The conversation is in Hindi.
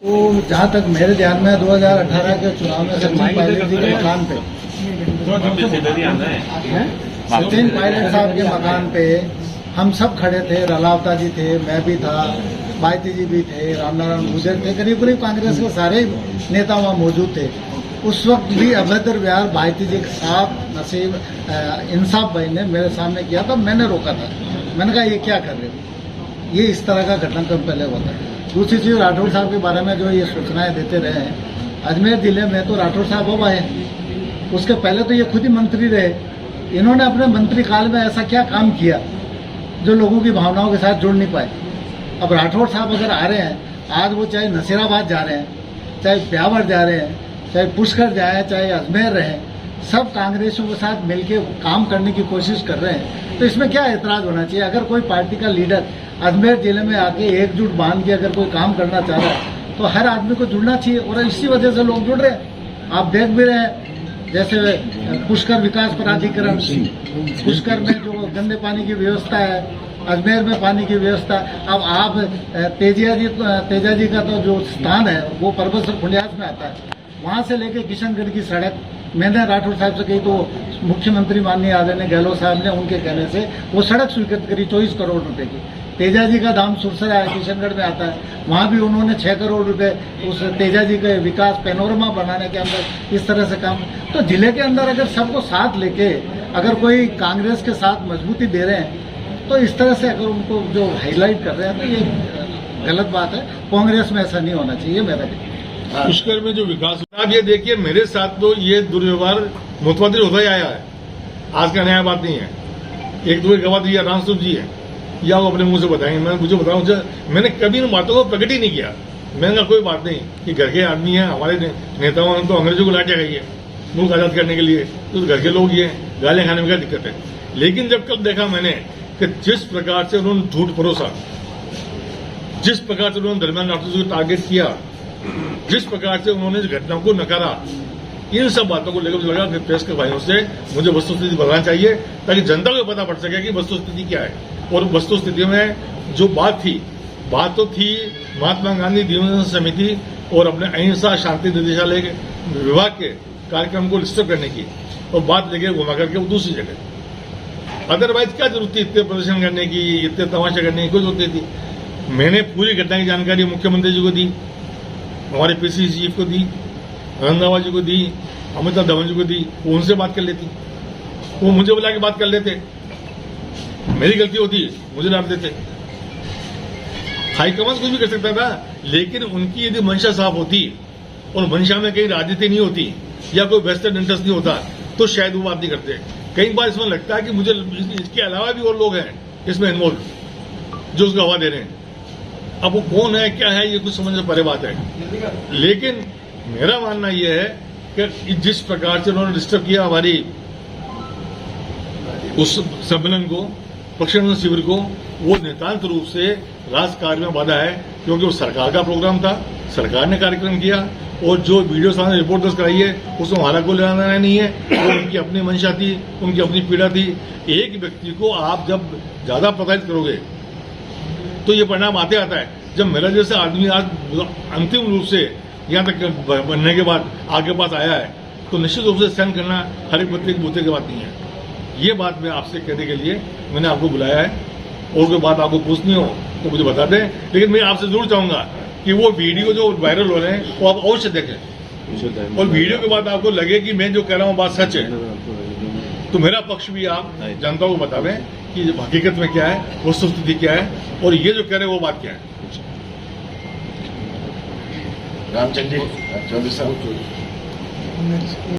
तो जहाँ तक मेरे ध्यान में 2018 के चुनाव में सचिन पायलट जी के मकान पे सचिन पायलट साहब के मकान पे हम सब खड़े थे। रलावता जी थे, मैं भी था, बायती जी भी थे, रामनारायण गुजर थे, करीब करीब कांग्रेस के सारे नेता वहाँ मौजूद थे। उस वक्त भी अभद्र व्यवहार बायती जी के साथ नसीब इंसाफ भाई ने मेरे सामने किया था। मैंने रोका था, मैंने कहा ये क्या कर रहे हो, ये इस तरह का घटनाक्रम पहले होता है। दूसरी चीज, राठौर साहब के बारे में जो ये सूचनाएं देते रहे हैं, अजमेर जिले में तो राठौर साहब अब आए, उसके पहले तो ये खुद ही मंत्री रहे। इन्होंने अपने मंत्री काल में ऐसा क्या काम किया जो लोगों की भावनाओं के साथ जुड़ नहीं पाए। अब राठौर साहब अगर आ रहे हैं, आज वो चाहे नसीराबाद जा रहे हैं, चाहे ब्यावर जा रहे हैं, चाहे पुष्कर जाए, चाहे अजमेर रहे, सब कांग्रेसियों के साथ मिलकर काम करने की कोशिश कर रहे हैं, तो इसमें क्या एतराज होना चाहिए। अगर कोई पार्टी का लीडर अजमेर जिले में आके एकजुट बांध के अगर कोई काम करना चाह रहा है तो हर आदमी को जुड़ना चाहिए, और इसी वजह से लोग जुड़ रहे हैं। आप देख भी रहे हैं, जैसे पुष्कर विकास प्राधिकरण, पुष्कर में जो गंदे पानी की व्यवस्था है, अजमेर में पानी की व्यवस्था। अब आप तेजा जी का तो जो स्थान है वो परबतसर खुंडियास में आता है, वहां से लेके किशनगढ़ की सड़क मैंने राठौर साहब से कही, तो मुख्यमंत्री माननीय आदरणीय गहलोत साहब ने उनके कहने से वो सड़क स्वीकृत करी 24 करोड़ रुपए की। तेजा जी का धाम सुरसरा है, किशनगढ़ में आता है, वहां भी उन्होंने 6 करोड़ रुपए उस तेजा जी के विकास पैनोरमा बनाने के अंदर इस तरह से काम। तो जिले के अंदर अगर सबको साथ लेके अगर कोई कांग्रेस के साथ मजबूती दे रहे हैं, तो इस तरह से अगर उनको जो हाईलाइट कर रहे हैं तो ये गलत बात है। कांग्रेस में ऐसा नहीं होना चाहिए मेरा। पुष्कर में जो विकास, आप ये देखिए मेरे साथ तो ये दुर्व्यवहार मुतवातिर होता ही आया है, आज का नया बात नहीं है। एक दो गवाह दिया रामस्वरूप जी है, या वो अपने मुंह से बताएंगे, मैं मुझे बताऊं, मैंने कभी इन बातों को प्रकट ही नहीं किया। मैंने कहा कोई बात नहीं कि घर के आदमी है, हमारे नेताओं ने तो अंग्रेजों को लाठियां खाई है मुल्क आजाद करने के लिए, तो घर के लोग ये गालियां खाने में क्या दिक्कत है। लेकिन जब कल देखा मैंने कि जिस प्रकार से उन्होंने झूठ परोसा, जिस प्रकार से उन्होंने धर्मेंद्र राठौर को टारगेट किया, जिस प्रकार से उन्होंने इस घटना को नकारा, इन सब बातों को लेकर मुझे लगा कि प्रेस के भाइयों से मुझे वस्तुस्थिति बताना चाहिए ताकि जनता को पता पड़ सके कि वस्तुस्थिति क्या है। और वस्तुस्थिति में जो बात तो थी महात्मा गांधी दिवंगत समिति और अपने अहिंसा शांति निदेशालय के विभाग के कार्यक्रम को डिस्टर्ब करने की, और बात लेके घुमा करके वो दूसरी जगह। अदरवाइज क्या जरूरत थी इतने प्रदर्शन करने की, इतने तमाशा करने की, कोई जरूरत नहीं थी। मैंने पूरी घटना की जानकारी मुख्यमंत्री जी को दी, हमारे पीसीसी चीफ को दी, रंधावा जी को दी, अमिताभ धवन जी को दी, वो उनसे बात कर लेती, वो मुझे बुला के बात कर लेते। मेरी गलती होती मुझे डांट देते। हाईकमान कुछ भी कर सकता था, लेकिन उनकी यदि मंशा साफ होती और मंशा में कहीं राजनीति नहीं होती या कोई वेस्टर्न इंटरेस्ट नहीं होता तो शायद वो बात नहीं करते। कई बार इसमें लगता है कि मुझे इसके अलावा भी और लोग हैं इसमें इन्वॉल्व जो उसको हवा दे रहे हैं। अब वो कौन है क्या है ये कुछ समझ में परे बात है, लेकिन मेरा मानना यह है कि जिस प्रकार से उन्होंने डिस्टर्ब किया हमारी उस सम्मेलन को, प्रशिक्षण शिविर को, वो नितांत रूप से राजकार्य में बाधा है, क्योंकि वो सरकार का प्रोग्राम था, सरकार ने कार्यक्रम किया, और जो वीडियो सामने रिपोर्ट दर्ज कराई है उसमें हमारा कोई लेना देना नहीं है। वो उनकी अपनी मंशा थी, उनकी अपनी पीड़ा थी। एक व्यक्ति को आप जब ज्यादा प्रताड़ित करोगे तो ये परिणाम आते आता है। जब मेरा जैसे आदमी आज अंतिम रूप से यहाँ तक बनने के बाद आपके पास आया है, तो निश्चित रूप से सहन करना हर एक बच्चे की बूते की बात नहीं है। ये बात मैं आपसे कहने के लिए मैंने आपको बुलाया है, और कोई बात आपको पूछनी हो तो मुझे बता दें। लेकिन मैं आपसे जरूर चाहूंगा कि वो वीडियो जो वायरल हो रहे हैं वो आप अवश्य देखें, और वीडियो के बाद आपको लगे कि मैं जो कह रहा हूँ बात सच है, तो मेरा पक्ष भी आप जनता को बतावें कि हकीकत में क्या है, वस्तुस्थिति क्या है, और ये जो कह रहे हैं वो बात क्या है। रामचंद्र जी, 24 साल